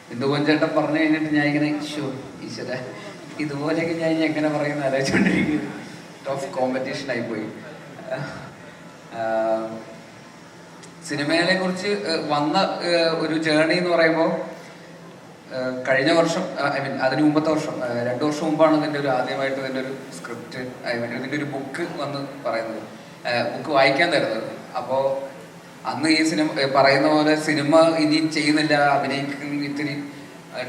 ബിന്ദുമോൻ ചേട്ടൻ പറഞ്ഞു കഴിഞ്ഞിട്ട് ഞാൻ ഇങ്ങനെ ഈശ്വര ഇതുപോലെയൊക്കെ ഞാൻ എങ്ങനെ പറയുന്ന ആലോചിച്ചുകൊണ്ടിരിക്കും. ടഫ് കോമ്പറ്റീഷൻ ആയിപ്പോയി. സിനിമയെ കുറിച്ച് വന്ന ഒരു ജേർണി എന്ന് പറയുമ്പോൾ കഴിഞ്ഞ വർഷം അതിന് മുമ്പത്തെ വർഷം 2 വർഷം മുമ്പാണ് ഇതിൻ്റെ ഒരു ആദ്യമായിട്ട് ഇതിൻ്റെ ഒരു സ്ക്രിപ്റ്റ് ഇതിൻ്റെ ഒരു ബുക്ക് വന്ന് പറയുന്നത്, ബുക്ക് വായിക്കാൻ തരുന്നത്. അപ്പോൾ അന്ന് ഈ സിനിമ പറയുന്ന പോലെ സിനിമ ഇനി ചെയ്യുന്നില്ല, അഭിനയിക്കുന്ന ഇത്തിരി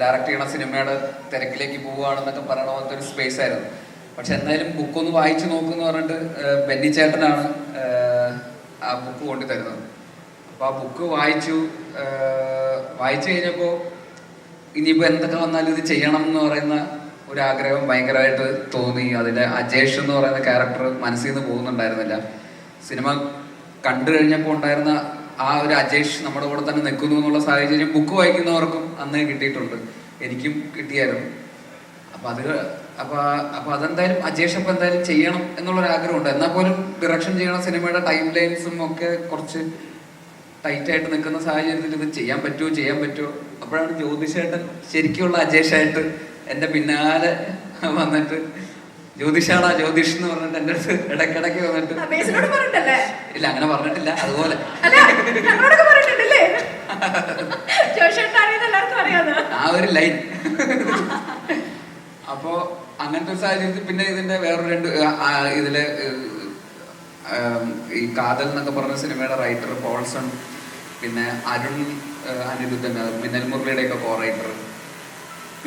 ഡയറക്റ്റ് ചെയ്യണ സിനിമയുടെ തിരക്കിലേക്ക് പോവുകയാണെന്നൊക്കെ പറയണ പോലത്തെ ഒരു സ്പേസ് ആയിരുന്നു. പക്ഷെ എന്തായാലും ബുക്കൊന്ന് വായിച്ചു നോക്കുമെന്ന് പറഞ്ഞിട്ട് ബെന്നി ചേട്ടനാണ് ആ ബുക്ക് കൊണ്ടു തരുന്നത്. അപ്പോൾ ആ ബുക്ക് വായിച്ചു കഴിഞ്ഞപ്പോൾ ഇനിയിപ്പോൾ എന്തൊക്കെ വന്നാലും ഇത് ചെയ്യണം എന്ന് പറയുന്ന ഒരു ആഗ്രഹം ഭയങ്കരമായിട്ട് തോന്നി. അതിൽ അജേഷ് എന്ന് പറയുന്ന ക്യാരക്ടർ മനസ്സിൽ നിന്ന് പോകുന്നുണ്ടായിരുന്നില്ല. സിനിമ കണ്ടു കഴിഞ്ഞപ്പോൾ ഉണ്ടായിരുന്ന ആ ഒരു അജേഷ് നമ്മുടെ കൂടെ തന്നെ നിൽക്കുന്നു എന്നുള്ള സാഹചര്യം ബുക്ക് വായിക്കുന്നവർക്കും അന്നേ കിട്ടിയിട്ടുണ്ട്, എനിക്കും കിട്ടിയായിരുന്നു. അപ്പോൾ അതെന്തായാലും അജേഷ് അപ്പോൾ എന്തായാലും ചെയ്യണം എന്നുള്ളൊരാഗ്രഹമുണ്ട്. എന്നാൽ പോലും ഡിറക്ഷൻ ചെയ്യണ സിനിമയുടെ ടൈം ലൈൻസും ഒക്കെ കുറച്ച് ടൈറ്റായിട്ട് നിൽക്കുന്ന സാഹചര്യത്തിൽ ഇത് ചെയ്യാൻ പറ്റുമോ. അപ്പോഴാണ് ജ്യോതിഷേട്ടൻ ശരിക്കുള്ള അജേഷായിട്ട് എൻ്റെ പിന്നാലെ വന്നിട്ട് ജ്യോതിഷാടാ ജ്യോതിഷ് എന്ന് പറഞ്ഞിട്ട് എൻ്റെ അടുത്ത് ഇടയ്ക്കിടയ്ക്ക് വന്നിട്ട് ഇല്ല അങ്ങനെ പറഞ്ഞിട്ടില്ല, അതുപോലെ ആ ഒരു ലൈൻ. അപ്പോ അങ്ങനത്തെ ഒരു സാഹചര്യത്തിൽ പിന്നെ ഇതിന്റെ വേറൊരു 2 ഇതില് ഈ കാതൽ എന്നൊക്കെ പറഞ്ഞ സിനിമയുടെ റൈറ്റർ പോൾസൺ, പിന്നെ അരുൺ അനിരുദ്ധൻ, മിന്നൽ മുരളിയുടെ ഒക്കെ കോ റൈറ്റർ,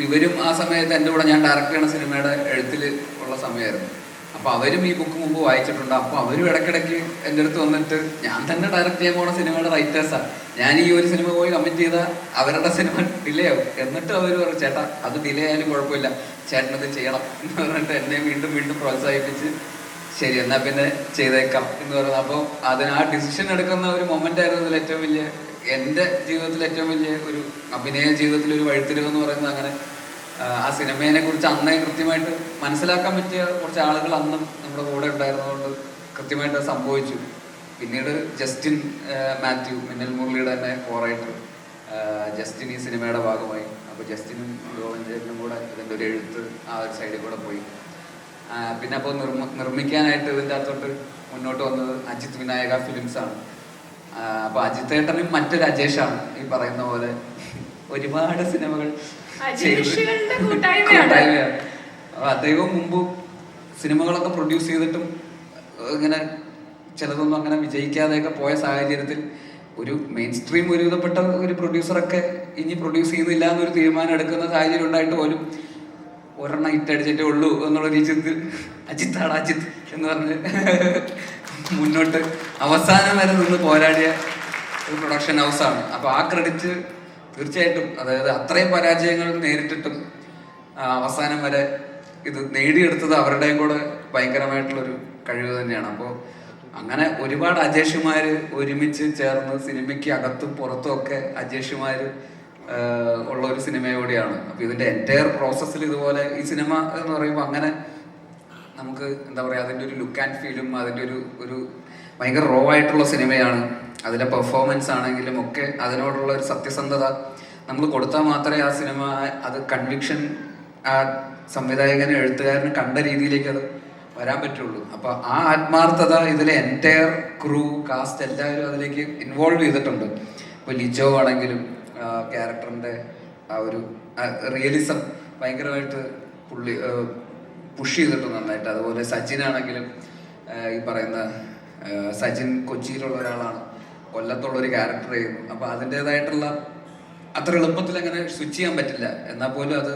ഇവരും ആ സമയത്ത് എൻ്റെ കൂടെ ഞാൻ ഡയറക്റ്റ് ചെയ്യണ സിനിമയുടെ എഴുത്തിൽ ഉള്ള സമയമായിരുന്നു. അപ്പോൾ അവരും ഈ ബുക്ക് മുമ്പ് വായിച്ചിട്ടുണ്ട്. അപ്പോൾ അവരും ഇടയ്ക്കിടയ്ക്ക് എൻ്റെ അടുത്ത് വന്നിട്ട് ഞാൻ തന്നെ ഡയറക്റ്റ് ചെയ്യാൻ പോണ സിനിമയുടെ റൈറ്റേഴ്സാണ്, ഞാൻ ഈ ഒരു സിനിമ പോയി കമ്മിറ്റ് ചെയ്താൽ അവരുടെ സിനിമ ഡിലേ ആവും. എന്നിട്ട് അവർ പറയും ചേട്ടാ അത് ഡിലേ ആയാലും കുഴപ്പമില്ല, ചേട്ടനത് ചെയ്യണം എന്ന് പറഞ്ഞിട്ട് എന്നെ വീണ്ടും പ്രോത്സാഹിപ്പിച്ച് ശരി എന്നാൽ പിന്നെ ചെയ്തേക്കാം എന്ന് പറയുന്നത്. അപ്പോൾ അതിന് ആ ഡിസിഷൻ എടുക്കുന്ന ഒരു മൊമെൻ്റ് ആയിരുന്നു ഇതിൽ ഏറ്റവും വലിയ, എൻ്റെ ജീവിതത്തിൽ ഏറ്റവും വലിയ ഒരു അഭിനയ ജീവിതത്തിൽ ഒരു വഴിത്തിരിവ് എന്ന് പറയുന്നത്. അങ്ങനെ ആ സിനിമയെ കുറിച്ച് അന്നേ കൃത്യമായിട്ട് മനസ്സിലാക്കാൻ പറ്റിയ കുറച്ച് ആളുകൾ അന്നും നമ്മുടെ കൂടെ ഉണ്ടായിരുന്നതുകൊണ്ട് കൃത്യമായിട്ട് സംഭവിച്ചു. പിന്നീട് ജസ്റ്റിൻ മാത്യു, മിന്നൽ മുരളിയുടെ തന്നെ കോ റൈറ്റർ ജസ്റ്റിൻ ഈ സിനിമയുടെ ഭാഗമായി. അപ്പോൾ ജസ്റ്റിനും ഗോവിന്ദനും കൂടെ ഇതിൻ്റെ ഒരു എഴുത്ത് ആ ഒരു സൈഡിൽ കൂടെ പോയി. പിന്നെ അപ്പോൾ നിർമ്മിക്കാനായിട്ട് ഇതിൻ്റെ അകത്തോട്ട് മുന്നോട്ട് വന്നത് അജിത് വിനായക ഫിലിംസാണ്. അപ്പോൾ അജിത് ഏട്ടനും മറ്റൊരു അജേഷാണ് ഈ പറയുന്ന പോലെ ഒരുപാട് സിനിമകൾ കൂട്ടായ്മയാണ്. അപ്പോൾ അദ്ദേഹവും മുമ്പ് സിനിമകളൊക്കെ പ്രൊഡ്യൂസ് ചെയ്തിട്ടും ഇങ്ങനെ ചിലതൊന്നും അങ്ങനെ വിജയിക്കാതെയൊക്കെ പോയ സാഹചര്യത്തിൽ ഒരു മെയിൻ സ്ട്രീം ഒരുവിധപ്പെട്ട ഒരു പ്രൊഡ്യൂസറൊക്കെ ഇനി പ്രൊഡ്യൂസ് ചെയ്യുന്നില്ല എന്നൊരു തീരുമാനം എടുക്കുന്ന സാഹചര്യം ഉണ്ടായിട്ട് പോലും ഒരെണ്ണം ഇട്ടടിച്ചിട്ടേ ഉള്ളൂ എന്നുള്ള രീതിയിൽ അജിത്താണ് അജിത്ത് എന്ന് പറഞ്ഞ് മുന്നോട്ട് അവസാനം വരെ നിന്ന് പോരാടിയ ഒരു പ്രൊഡക്ഷൻ ഹൗസാണ്. അപ്പോൾ ആ ക്രെഡിറ്റ് തീർച്ചയായിട്ടും, അതായത് അത്രയും പരാജയങ്ങൾ നേരിട്ടിട്ടും അവസാനം വരെ ഇത് നേടിയെടുത്തത് അവരുടെയും കൂടെ ഭയങ്കരമായിട്ടുള്ളൊരു കഴിവ് തന്നെയാണ്. അപ്പോൾ അങ്ങനെ ഒരുപാട് അജേഷുമാർ ഒരുമിച്ച് ചേർന്ന് സിനിമയ്ക്ക് അകത്തും പുറത്തും ഒക്കെ അജേഷുമാർ ഉള്ള ഒരു സിനിമയോടെയാണ്. അപ്പോൾ ഇതിൻ്റെ എൻറ്റയർ പ്രോസസ്സിൽ ഇതുപോലെ ഈ സിനിമ എന്ന് പറയുമ്പോൾ അങ്ങനെ നമുക്ക് എന്താ പറയുക, അതിൻ്റെ ഒരു ലുക്ക് ആൻഡ് ഫീലും അതിൻ്റെ ഒരു ഭയങ്കര റോ ആയിട്ടുള്ള സിനിമയാണ്. അതിലെ പെർഫോമൻസ് ആണെങ്കിലും ഒക്കെ അതിനോടുള്ള ഒരു സത്യസന്ധത നമ്മൾ കൊടുത്താൽ മാത്രമേ ആ സിനിമ അത് കൺവിക്ഷൻ ആ സംവിധായകന് എഴുത്തുകാരന് കണ്ട രീതിയിലേക്ക് അത് വരാൻ പറ്റുള്ളൂ. അപ്പോൾ ആ ആത്മാർത്ഥത ഇതിലെ എൻറ്റയർ ക്രൂ കാസ്റ്റ് എല്ലാവരും അതിലേക്ക് ഇൻവോൾവ് ചെയ്തിട്ടുണ്ട്. ഇപ്പോൾ ലിജോ ആണെങ്കിലും ക്യാരക്ടറിൻ്റെ ആ ഒരു റിയലിസം ഭയങ്കരമായിട്ട് പുഷ് ചെയ്തിട്ടുണ്ട് നന്നായിട്ട്. അതുപോലെ സച്ചിനാണെങ്കിലും ഈ പറയുന്ന സച്ചിൻ കൊച്ചിയിലുള്ള ഒരാളാണ്, കൊല്ലത്തുള്ളൊരു ക്യാരക്ടർ ചെയ്യുന്നു. അപ്പോൾ അതിൻ്റേതായിട്ടുള്ള അത്ര എളുപ്പത്തിൽ അങ്ങനെ സ്വിച്ച് ചെയ്യാൻ പറ്റില്ല. എന്നാൽ പോലും അത്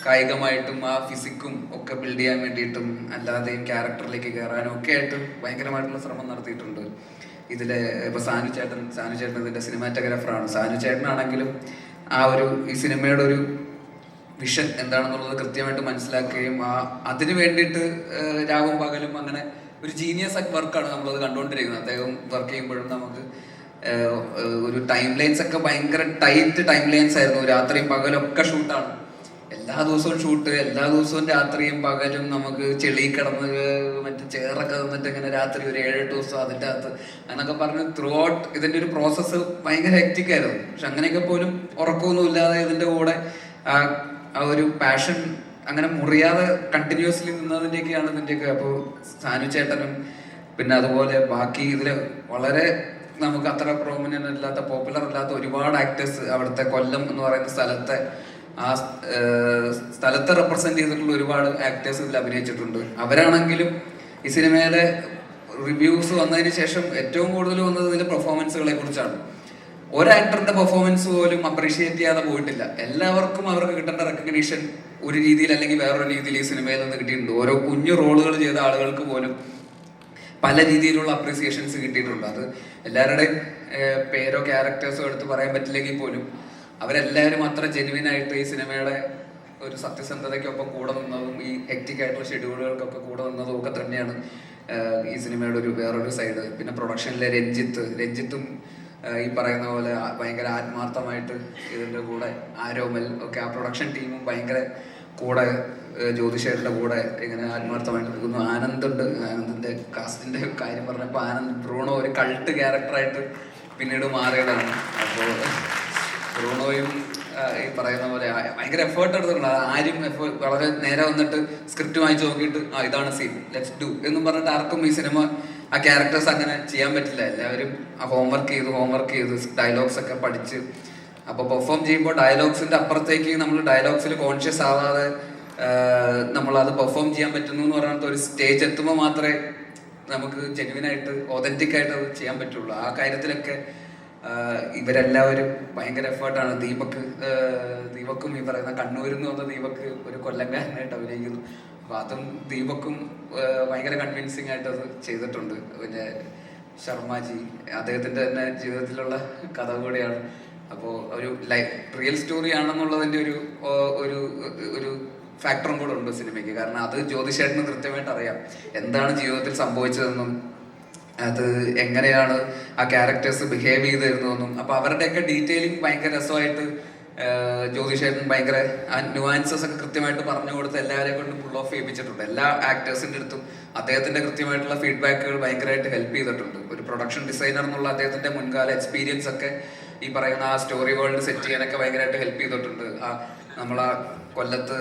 കായികമായിട്ടും ആ ഫിസിക്കും ഒക്കെ ബിൽഡ് ചെയ്യാൻ വേണ്ടിയിട്ടും അല്ലാതെയും ക്യാരക്ടറിലേക്ക് കയറാനും ഒക്കെ ആയിട്ട് ഭയങ്കരമായിട്ടുള്ള ശ്രമം നടത്തിയിട്ടുണ്ട്. ഇതിലെ ഇപ്പോൾ സാനു ചേട്ടൻ ഇതിൻ്റെ സിനിമാറ്റോഗ്രാഫറാണ്. സാനു ചേട്ടനാണെങ്കിലും ആ ഒരു ഈ സിനിമയുടെ ഒരു വിഷൻ എന്താണെന്നുള്ളത് കൃത്യമായിട്ട് മനസ്സിലാക്കുകയും അതിന് വേണ്ടിയിട്ട് രാവും പകലും അങ്ങനെ ഒരു ജീനിയസ് വർക്കാണ് നമ്മളത് കണ്ടുകൊണ്ടിരിക്കുന്നത്. അദ്ദേഹം വർക്ക് ചെയ്യുമ്പോഴും നമുക്ക് ഒരു ടൈം ലൈൻസ് ഒക്കെ ഭയങ്കര ടൈറ്റ് ടൈം ലൈൻസ് ആയിരുന്നു. രാത്രിയും പകലൊക്കെ ഷൂട്ടാണ്. എല്ലാ ദിവസവും ഷൂട്ട്, എല്ലാ ദിവസവും രാത്രിയും പകലും നമുക്ക് ചെളി കിടന്ന് മറ്റേ ചേറൊക്കെ തന്നിട്ട് ഇങ്ങനെ രാത്രി ഒരു 7-8 ദിവസം അതിൻ്റെ അകത്ത് എന്നൊക്കെ പറഞ്ഞ് ത്രൂ ഔട്ട് ഇതിൻ്റെ ഒരു പ്രോസസ്സ് ഭയങ്കര ഹെക്റ്റിക് ആയിരുന്നു. പക്ഷെ അങ്ങനെയൊക്കെ പോലും ഉറക്കമൊന്നും ഇല്ലാതെ ഇതിൻ്റെ കൂടെ ആ ഒരു പാഷൻ അങ്ങനെ മുറിയാതെ കണ്ടിന്യൂസ്ലി നിന്നതിൻ്റെയൊക്കെയാണ് ഇതിൻ്റെയൊക്കെ. അപ്പോൾ സാനു ചേട്ടനും പിന്നെ അതുപോലെ ബാക്കി ഇതിൽ വളരെ നമുക്ക് അത്ര പ്രോമിനൻ്റ് അല്ലാത്ത പോപ്പുലർ അല്ലാത്ത ഒരുപാട് ആക്ടേഴ്സ് അവിടുത്തെ കൊല്ലം എന്ന് പറയുന്ന സ്ഥലത്തെ ആ സ്ഥലത്തെ റെപ്രസെന്റ് ചെയ്തിട്ടുള്ള ഒരുപാട് ആക്ടേഴ്സ് ഇതിൽ അഭിനയിച്ചിട്ടുണ്ട്. അവരാണെങ്കിലും ഈ സിനിമയിലെ റിവ്യൂസ് വന്നതിന് ശേഷം ഏറ്റവും കൂടുതൽ വന്നത് ഇതിന്റെ പെർഫോമൻസുകളെ കുറിച്ചാണ്. ഒരു ആക്ടറിന്റെ പെർഫോമൻസ് പോലും അപ്രീഷിയേറ്റ് ചെയ്യാതെ പോയിട്ടില്ല. എല്ലാവർക്കും അവർക്ക് കിട്ടേണ്ട റെക്കഗ്നീഷൻ ഒരു രീതിയിൽ അല്ലെങ്കിൽ വേറൊരു രീതിയിൽ ഈ സിനിമയിൽ നിന്ന് കിട്ടിയിട്ടുണ്ട്. ഓരോ കുഞ്ഞു റോളുകൾ ചെയ്ത ആളുകൾക്ക് പോലും പല രീതിയിലുള്ള അപ്രീസിയേഷൻസ് കിട്ടിയിട്ടുണ്ട്. അത് എല്ലാവരുടെയും പേരോ ക്യാരക്ടേഴ്സോ എടുത്ത് പറയാൻ പറ്റില്ലെങ്കിൽ പോലും അവരെല്ലാവരും അത്ര ജെന്യുവിൻ ആയിട്ട് ഈ സിനിമയുടെ ഒരു സത്യസന്ധതയ്ക്കൊപ്പം കൂടെ നിന്നതും ഈ ഹെക്റ്റിക് ആയിട്ടുള്ള ഷെഡ്യൂളുകൾക്കൊക്കെ കൂടെ നിന്നതും ഒക്കെ തന്നെയാണ് ഈ സിനിമയുടെ ഒരു വേറൊരു സൈഡ്. പിന്നെ പ്രൊഡക്ഷനിലെ രഞ്ജിത്തും ഈ പറയുന്ന പോലെ ഭയങ്കര ആത്മാർത്ഥമായിട്ട് ഇതിൻ്റെ കൂടെ ആരോമൽ ഒക്കെ ആ പ്രൊഡക്ഷൻ ടീമും ഭയങ്കര കൂടെ ജ്യോതിഷേട്ടൻ്റെ കൂടെ ഇങ്ങനെ ആത്മാർത്ഥമായിട്ട് നിൽക്കുന്നു. ആനന്ദിന്റെ കാസ്റ്റിന്റെ കാര്യം പറഞ്ഞപ്പോൾ ആനന്ദ് ബ്രൂണോ ഒരു കൾട്ട് ക്യാരക്ടറായിട്ട് പിന്നീട് മാറിയതാണ്. അപ്പോൾ ബ്രൂണോയും ഈ പറയുന്ന പോലെ ഭയങ്കര എഫേർട്ട് എടുത്തിട്ടുണ്ട്. ആരും വളരെ നേരെ വന്നിട്ട് സ്ക്രിപ്റ്റ് വായിച്ച് നോക്കിയിട്ട് ഇതാണ് സീൻ, ലെറ്റ്സ് ഡു എന്നും പറഞ്ഞിട്ട് ആർക്കും ഈ സിനിമ ആ ക്യാരക്ടേഴ്സ് അങ്ങനെ ചെയ്യാൻ പറ്റില്ല. എല്ലാവരും ആ ഹോംവർക്ക് ചെയ്ത് ഡയലോഗ്സ് ഒക്കെ പഠിച്ച് അപ്പോൾ പെർഫോം ചെയ്യുമ്പോൾ ഡയലോഗ്സിന്റെ അപ്പുറത്തേക്ക് നമ്മൾ ഡയലോഗ്സിൽ കോൺഷ്യസ് ആവാതെ നമ്മളത് പെർഫോം ചെയ്യാൻ പറ്റുന്നു എന്ന് പറഞ്ഞിട്ട് ഒരു സ്റ്റേജ് എത്തുമ്പോൾ മാത്രമേ നമുക്ക് ജെന്യുവിനായിട്ട് ഒതന്റിക് ആയിട്ട് അത് ചെയ്യാൻ പറ്റുള്ളൂ. ആ കാര്യത്തിലൊക്കെ ഇവരെല്ലാവരും ഭയങ്കര എഫേർട്ടാണ്. ദീപക്കും ഈ പറയുന്ന കണ്ണൂരിൽ നിന്ന് വന്ന ദീപക്ക് ഒരു കൊല്ലംകാരനായിട്ട് അഭിനയിക്കുന്നു. അപ്പൊ അതും ദീപക്കും ഭയങ്കര കൺവിൻസിങ് ആയിട്ട് അത് ചെയ്തിട്ടുണ്ട്. പിന്നെ ശർമാജി അദ്ദേഹത്തിന്റെ തന്നെ ജീവിതത്തിലുള്ള കഥ കൂടെയാണ്. അപ്പോൾ ഒരു റിയൽ സ്റ്റോറി ആണെന്നുള്ളതിന്റെ ഒരു ഫാക്ടറും കൂടെ ഉണ്ട് സിനിമയ്ക്ക്. കാരണം അത് ജ്യോതിഷേട്ടന് കൃത്യമായിട്ട് അറിയാം എന്താണ് ജീവിതത്തിൽ സംഭവിച്ചതെന്നും അത് എങ്ങനെയാണ് ആ ക്യാരക്ടേഴ്സ് ബിഹേവ് ചെയ്തിരുന്നതെന്നും. അപ്പൊ അവരുടെയൊക്കെ ഡീറ്റെയിലിംഗ് ഭയങ്കര രസമായിട്ട് ജ്യോതിഷേട്ടൻ ഭയങ്കര ആ ന്യൂആൻസസ് ഒക്കെ കൃത്യമായിട്ട് പറഞ്ഞു കൊടുത്ത് എല്ലാവരെയും കൊണ്ട് ഫുൾ ഓഫ് ചെയ്യിപ്പിച്ചിട്ടുണ്ട്. എല്ലാ ആക്ടേഴ്സിന്റെ അടുത്തും അദ്ദേഹത്തിന്റെ കൃത്യമായിട്ടുള്ള ഫീഡ്ബാക്കുകൾ ഭയങ്കരമായിട്ട് ഹെൽപ്പ് ചെയ്തിട്ടുണ്ട്. ഒരു പ്രൊഡക്ഷൻ ഡിസൈനർ എന്നുള്ള അദ്ദേഹത്തിന്റെ മുൻകാല എക്സ്പീരിയൻസ് ഒക്കെ ഈ പറയുന്ന ആ സ്റ്റോറി വേൾഡ് സെറ്റ് ചെയ്യാനൊക്കെ ഭയങ്കരമായിട്ട് ഹെൽപ്പ് ചെയ്തിട്ടുണ്ട്. നമ്മളാ കൊല്ലത്ത്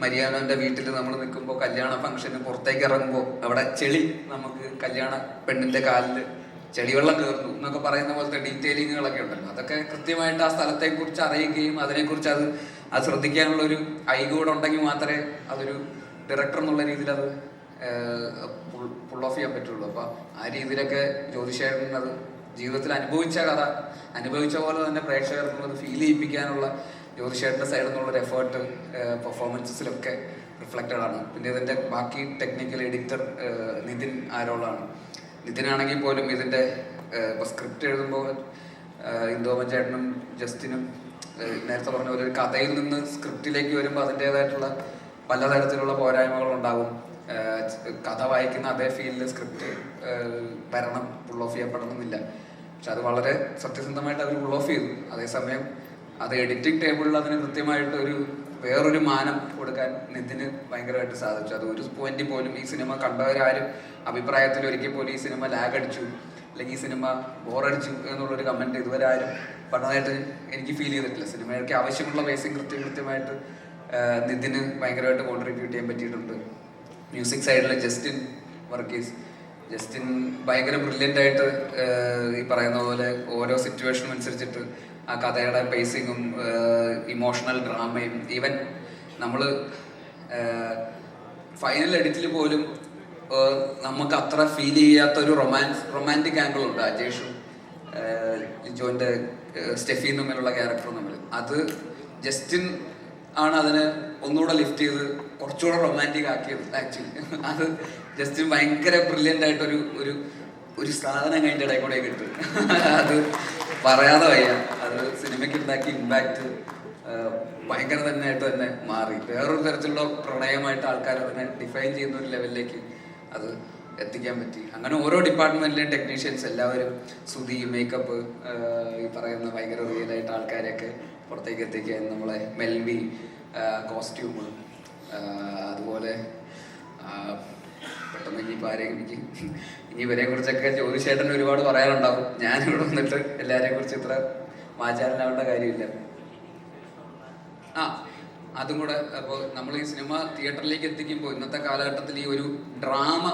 മരിയാനോന്റെ വീട്ടിൽ നമ്മൾ നിൽക്കുമ്പോൾ കല്യാണ ഫംഗ്ഷന് പുറത്തേക്ക് ഇറങ്ങുമ്പോൾ അവിടെ ചെളി നമുക്ക് കല്യാണ പെണ്ണിന്റെ കാലിൽ ചെളിവെള്ളം കയറുന്നു എന്നൊക്കെ പറയുന്ന പോലത്തെ ഡീറ്റെയിലിങ്ങുകളൊക്കെ ഉണ്ടല്ലോ. അതൊക്കെ കൃത്യമായിട്ട് ആ സ്ഥലത്തെ കുറിച്ച് അറിയുകയും അതിനെക്കുറിച്ച് അത് ശ്രദ്ധിക്കാനുള്ള ഒരു ഐ കൂടെ ഉണ്ടെങ്കിൽ മാത്രമേ അതൊരു ഡയറക്ടർ എന്നുള്ള രീതിയിൽ അത് ഫുൾ ഓഫ് ചെയ്യാൻ പറ്റുള്ളൂ. അപ്പൊ ആ രീതിയിലൊക്കെ ജ്യോതിഷേട്ടൻ അത് ജീവിതത്തിൽ അനുഭവിച്ച പോലെ തന്നെ പ്രേക്ഷകർക്കും അത് ഫീൽ ചെയ്യിപ്പിക്കാനുള്ള ജ്യോതിഷേട്ടൻ്റെ സൈഡിൽ നിന്നുള്ളൊരു എഫേർട്ട് പെർഫോമൻസസിലൊക്കെ റിഫ്ലക്റ്റഡ് ആണ്. പിന്നെ ഇതിന്റെ ബാക്കി ടെക്നിക്കൽ എഡിറ്റർ നിതിൻ ആരോളാണ്. നിതിനാണെങ്കിൽ പോലും ഇതിന്റെ സ്ക്രിപ്റ്റ് എഴുതുമ്പോൾ ഇന്ദോമൻ ചേട്ടനും ജസ്റ്റിനും നേരത്തെ പറഞ്ഞ പോലെ ഒരു കഥയിൽ നിന്ന് സ്ക്രിപ്റ്റിലേക്ക് വരുമ്പോൾ അതിൻ്റെതായിട്ടുള്ള പലതരത്തിലുള്ള പോരായ്മകൾ ഉണ്ടാകും. കഥ വായിക്കുന്ന അതേ ഫീലിൽ സ്ക്രിപ്റ്റ് വരണം, ഫുൾ ഓഫ് ചെയ്യപ്പെടണമെന്നില്ല. പക്ഷെ അത് വളരെ സത്യസന്ധമായിട്ട് അവർ ഫുൾ ഓഫ് ചെയ്തു. അതേസമയം അത് എഡിറ്റിംഗ് ടേബിളിൽ അതിന് കൃത്യമായിട്ട് വേറൊരു മാനം കൊടുക്കാൻ നിതിന് ഭയങ്കരമായിട്ട് സാധിച്ചു. അത് ഒരു പോയിന്റ് പോലും ഈ സിനിമ കണ്ടവരാരും അഭിപ്രായത്തിൽ ഒരിക്കൽ പോലും ഈ സിനിമ ലാഗ് അടിച്ചു അല്ലെങ്കിൽ ഈ സിനിമ ബോറടിച്ചു എന്നുള്ളൊരു കമന്റ് ഇതുവരെ ആരും പറഞ്ഞതായിട്ട് എനിക്ക് ഫീൽ ചെയ്തിട്ടില്ല. സിനിമയ്ക്ക് ആവശ്യമുള്ള ബേസിക് കൃത്യമായിട്ട് നിതിന് ഭയങ്കരമായിട്ട് കോൺട്രിബ്യൂട്ട് ചെയ്യാൻ പറ്റിയിട്ടുണ്ട്. മ്യൂസിക് സൈഡിൽ ജസ്റ്റിൻ ഭയങ്കര ബ്രില്യൻ്റ് ആയിട്ട് ഈ പറയുന്ന പോലെ ഓരോ സിറ്റുവേഷനും അനുസരിച്ചിട്ട് ആ കഥയുടെ പേസിങ്ങും ഇമോഷണൽ ഡ്രാമയും ഈവൻ നമ്മൾ ഫൈനൽ എഡിറ്റിൽ പോലും നമുക്ക് അത്ര ഫീൽ ചെയ്യാത്ത ഒരു റൊമാൻറ്റിക് ആംഗിൾ ഉണ്ട് അജേഷും ലിജോന്റെ സ്റ്റെഫിയും തമ്മിലുള്ള ക്യാരക്ടറും തമ്മിൽ. അത് ജസ്റ്റിൻ ആണ് അതിനെ ഒന്നുകൂടെ ലിഫ്റ്റ് ചെയ്ത് കുറച്ചുകൂടെ റൊമാൻറ്റിക് ആക്കിയത്. ആക്ച്വലി അത് ജസ്റ്റിൻ ഭയങ്കര ബ്രില്യൻ്റ് ആയിട്ടൊരു ഒരു സാധനം കഴിഞ്ഞ ഇടയിൽ കൂടെ കിട്ടും. അത് പറയാതെ വയ്യ. അത് സിനിമയ്ക്ക് ഉണ്ടാക്കിയ ഇമ്പാക്ട് ഭയങ്കര തന്നെ മാറി. വേറൊരു തരത്തിലുള്ള പ്രണയമായിട്ട് ആൾക്കാർ അതിനെ ഡിഫൈൻ ചെയ്യുന്ന ഒരു ലെവലിലേക്ക് അത് എത്തിക്കാൻ പറ്റി. അങ്ങനെ ഓരോ ഡിപ്പാർട്ട്മെന്റിലെയും ടെക്നീഷ്യൻസ് എല്ലാവരും സുധി, മേക്കപ്പ്, ഈ പറയുന്ന ഭയങ്കര റിയൽ ആയിട്ട് ആൾക്കാരെയൊക്കെ പുറത്തേക്ക് എത്തിക്കാൻ നമ്മളെ മെൽവി, കോസ്റ്റ്യൂം, അതുപോലെ പെട്ടെന്ന് ഇനിയിപ്പോൾ ആരെയും ഇനി ഇവരെ കുറിച്ചൊക്കെ ജ്യോതിഷേട്ടന് ഒരുപാട് പറയാനുണ്ടാവും. ഞാനിവിടെ വന്നിട്ട് എല്ലാവരെയും കുറിച്ച് ഇത്ര വാചാലനാവേണ്ട കാര്യമില്ല. അതും കൂടെ അപ്പോൾ നമ്മൾ ഈ സിനിമ തിയേറ്ററിലേക്ക് എത്തിക്കുമ്പോൾ ഇന്നത്തെ കാലഘട്ടത്തിൽ ഈ ഒരു ഡ്രാമ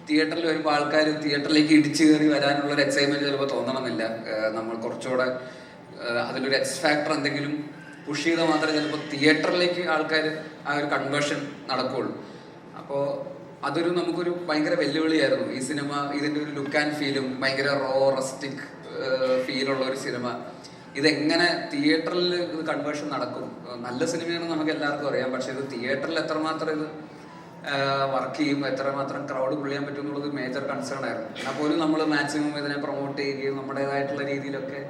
തിയേറ്ററിൽ വരുമ്പോൾ ആൾക്കാർ തിയേറ്ററിലേക്ക് ഇടിച്ചു കയറി വരാനുള്ള ഒരു എക്സൈറ്റ്മെന്റ് ചിലപ്പോൾ തോന്നണമെന്നില്ല. നമ്മൾ കുറച്ചുകൂടെ അതിലൊരു എക്സ് ഫാക്ടർ എന്തെങ്കിലും പുഷ് ചെയ്താൽ മാത്രമേ ചിലപ്പോൾ തിയേറ്ററിലേക്ക് ആൾക്കാർ ആ ഒരു കൺവേർഷൻ നടക്കുകയുള്ളൂ. അപ്പോൾ അതൊരു നമുക്കൊരു ഭയങ്കര വെല്ലുവിളിയായിരുന്നു ഈ സിനിമ. ഇതിൻ്റെ ഒരു ലുക്ക് ആൻഡ് ഫീലും ഭയങ്കര റോ റസ്റ്റിക് ഫീലുള്ള ഒരു സിനിമ. ഇതെങ്ങനെ തിയേറ്ററിൽ ഇത് കൺവേർഷൻ നടക്കും? നല്ല സിനിമയാണെന്ന് നമുക്ക് എല്ലാവർക്കും അറിയാം, പക്ഷെ ഇത് തിയേറ്ററിൽ എത്രമാത്രം ഇത് വർക്ക് ചെയ്യും, എത്രമാത്രം ക്രൗഡ് പുള്ള് ചെയ്യാൻ പറ്റും എന്നുള്ളത് മേജർ കൺസേൺ ആയിരുന്നു. എന്നാൽ പോലും നമ്മൾ മാക്സിമം ഇതിനെ പ്രൊമോട്ട് ചെയ്യുകയും നമ്മുടേതായിട്ടുള്ള രീതിയിലൊക്കെ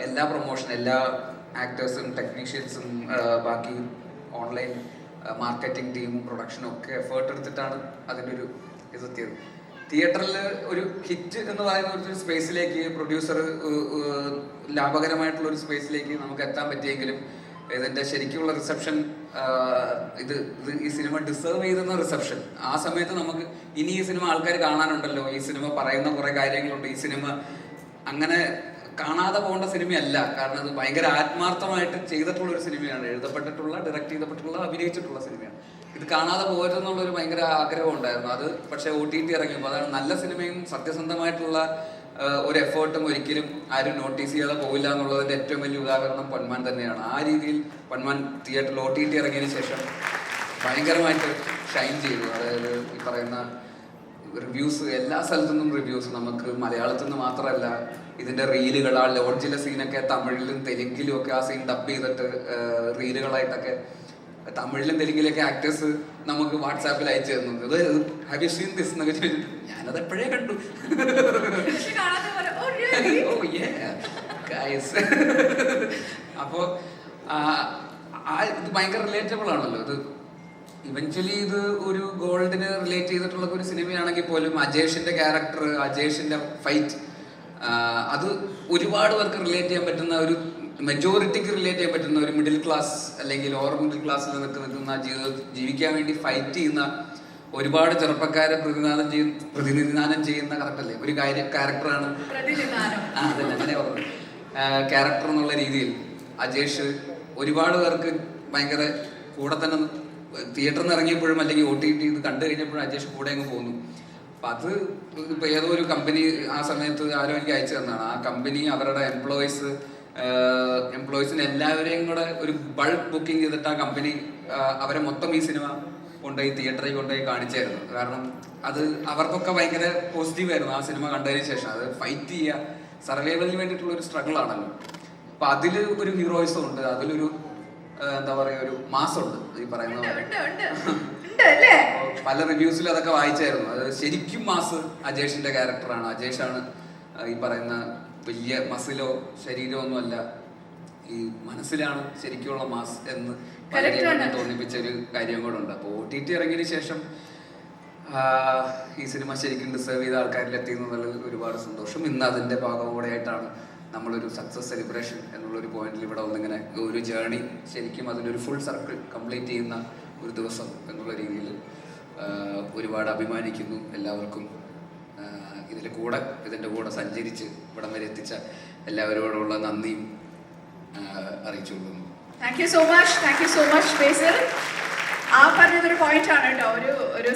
എല്ലാ പ്രൊമോഷൻ, എല്ലാ ആക്ടേഴ്സും ടെക്നീഷ്യൻസും ബാക്കി ഓൺലൈൻ മാർക്കറ്റിംഗ് ടീമും പ്രൊഡക്ഷനും ഒക്കെ എഫേർട്ട് എടുത്തിട്ടാണ് അതിൻ്റെ ഒരു ഇതെത്തിയത്. തിയേറ്ററിൽ ഒരു ഹിറ്റ് എന്ന് പറയുന്ന ഒരു സ്പേസിലേക്ക് പ്രൊഡ്യൂസർ ലാഭകരമായിട്ടുള്ള ഒരു സ്പേസിലേക്ക് നമുക്ക് എത്താൻ പറ്റിയെങ്കിലും ഇതിൻ്റെ ശരിക്കുള്ള റിസപ്ഷൻ, ഇത് ഈ സിനിമ ഡിസേർവ് ചെയ്തുന്ന റിസപ്ഷൻ ആ സമയത്ത് നമുക്ക് ഇനി ഈ സിനിമ ആൾക്കാർ കാണാനുണ്ടല്ലോ, ഈ സിനിമ പറയുന്ന കുറേ കാര്യങ്ങളുണ്ട്, ഈ സിനിമ അങ്ങനെ കാണാതെ പോകേണ്ട സിനിമയല്ല. കാരണം ഇത് ഭയങ്കര ആത്മാർത്ഥമായിട്ട് ചെയ്തിട്ടുള്ള ഒരു സിനിമയാണ്, എഴുതപ്പെട്ടിട്ടുള്ള, ഡയറക്റ്റ് ചെയ്തപ്പെട്ടിട്ടുള്ള, അഭിനയിച്ചിട്ടുള്ള സിനിമയാണ്. ഇത് കാണാതെ പോരുതെന്നുള്ളൊരു ഭയങ്കര ആഗ്രഹം ഉണ്ടായിരുന്നു. അത് പക്ഷേ OTT ഇറങ്ങിയപ്പോൾ അതാണ് നല്ല സിനിമയും സത്യസന്ധമായിട്ടുള്ള ഒരു എഫേർട്ടും ഒരിക്കലും ആരും നോട്ടീസ് ചെയ്യാതെ പോവില്ല എന്നുള്ളതിൻ്റെ ഏറ്റവും വലിയ ഉദാഹരണം പൊന്മാൻ തന്നെയാണ്. ആ രീതിയിൽ പൊന്മാൻ തിയേറ്ററിൽ OTT ഇറങ്ങിയതിന് ശേഷം ഭയങ്കരമായിട്ട് ഷൈൻ ചെയ്തു. അതായത് ഈ പറയുന്ന റിവ്യൂസ്, എല്ലാ സ്ഥലത്തു നിന്നും റിവ്യൂസ്, നമുക്ക് മലയാളത്തിൽ നിന്ന് മാത്രമല്ല ഇതിൻ്റെ റീലുകൾ, ആ ലോഡ്ജിലെ സീനൊക്കെ തമിഴിലും തെലുങ്കിലും ഒക്കെ ആ സീൻ ഡബ് ചെയ്തിട്ട് റീലുകളായിട്ടൊക്കെ തമിഴിലും തെലുങ്കിലൊക്കെ ആക്ടേഴ്സ് നമുക്ക് വാട്സാപ്പിൽ അയച്ചു തരുന്നുണ്ട്. ഇത് ഹാവ് യു സീൻ ദിസ് എന്നൊക്കെ ചോദിച്ചിട്ട് ഞാനത് എപ്പോഴേ കണ്ടു. അപ്പോൾ ഇത് ഭയങ്കര റിലേറ്റബിൾ ആണല്ലോ. ഇത് ഇവഞ്ച്വലി ഇത് ഒരു ഗോൾഡിന് റിലേറ്റ് ചെയ്തിട്ടുള്ള ഒരു സിനിമയാണെങ്കിൽ പോലും അജേഷിന്റെ ക്യാരക്ടർ, അജേഷിന്റെ ഫൈറ്റ്, അത് ഒരുപാട് പേർക്ക് റിലേറ്റ് ചെയ്യാൻ പറ്റുന്ന, ഒരു മെജോറിറ്റിക്ക് റിലേറ്റ് ചെയ്യാൻ പറ്റുന്ന, ഒരു മിഡിൽ ക്ലാസ് അല്ലെങ്കിൽ ലോവർ മിഡിൽ ക്ലാസ്സിൽ നിൽക്കുന്ന ജീവിക്കാൻ വേണ്ടി ഫൈറ്റ് ചെയ്യുന്ന ഒരുപാട് ചെറുപ്പക്കാരെ പ്രതിനിധാനം ചെയ്യുന്ന കറക്റ്റല്ലേ ഒരു ക്യാരക്ടറാണ്. അതല്ല അങ്ങനെ പറഞ്ഞു, ക്യാരക്ടർ എന്നുള്ള രീതിയിൽ അജേഷ് ഒരുപാട് പേർക്ക് ഭയങ്കര കൂടെ തന്നെ തിയേറ്ററിൽ നിന്ന് ഇറങ്ങിയപ്പോഴും അല്ലെങ്കിൽ OTT ഇത് കണ്ടു കഴിഞ്ഞപ്പോഴും അജേഷ് കൂടെ അങ്ങ് പോന്നു. അപ്പം അത് ഇപ്പം ഏതോ ഒരു കമ്പനി ആ സമയത്ത് ആരോ എനിക്ക് അയച്ചു തന്നതാണ്. ആ കമ്പനി അവരുടെ എംപ്ലോയീസിന് എല്ലാവരെയും കൂടെ ഒരു ബൾക്ക് ബുക്കിംഗ് ചെയ്തിട്ട് ആ കമ്പനി അവരെ മൊത്തം ഈ സിനിമ കൊണ്ടുപോയി തിയേറ്ററിൽ കൊണ്ടുപോയി കാണിച്ചായിരുന്നു. കാരണം അത് അവർക്കൊക്കെ ഭയങ്കര പോസിറ്റീവ് ആയിരുന്നു ആ സിനിമ കണ്ടതിന് ശേഷം. അത് ഫൈറ്റ് ചെയ്യുക, സർവൈവലിന് വേണ്ടിയിട്ടുള്ള ഒരു സ്ട്രഗിൾ ആണല്ലോ. അപ്പം അതിൽ ഒരു ഹീറോയിസം ഉണ്ട്, അതിലൊരു എന്താ പറയുക, ഒരു മാസമുണ്ട് ഈ പറയുന്ന പല റിവ്യൂസിലും അതൊക്കെ വായിച്ചായിരുന്നു. അത് ശരിക്കും മാസ് അജേഷിന്റെ ക്യാരക്ടറാണ്. അജേഷാണ് ഈ പറയുന്ന വലിയ മസിലോ ശരീരമോ ഒന്നുമല്ല, ഈ മനസ്സിലാണ് ശരിക്കുള്ള മാസ് എന്ന് തോന്നിപ്പിച്ച ഒരു കാര്യം കൂടെ ഉണ്ട്. അപ്പോൾ OTT ഇറങ്ങിയതിന് ശേഷം ഈ സിനിമ ശരിക്കും ഡിസേർവ് ചെയ്ത ആൾക്കാരിൽ എത്തിയെന്നുള്ളതിൽ ഒരുപാട് സന്തോഷം. ഇന്ന് അതിൻ്റെ ഭാഗം കൂടെയായിട്ടാണ് നമ്മളൊരു സക്സസ് സെലിബ്രേഷൻ എന്നുള്ളൊരു പോയിന്റിൽ ഇവിടെ വന്നിങ്ങനെ ഒരു ജേർണി ശരിക്കും അതിലൊരു ഫുൾ സർക്കിൾ കംപ്ലീറ്റ് ചെയ്യുന്ന ഒരു ദിവസം എന്നുള്ള രീതിയിൽ ഒരുപാട് അഭിമാനിക്കുന്നു. എല്ലാവർക്കും ഇതിൻ്റെ കൂടെ സഞ്ചരിച്ച് ഇവിടം വരെ എത്തിച്ച എല്ലാവരോടുള്ള നന്ദിയും അറിയിച്ചു കൊടുക്കുന്നു. താങ്ക് യു സോ മച്ച് ബേസിൽ. ആ പറഞ്ഞതൊരു പോയിന്റ് ആണ് കേട്ടോ. ഒരു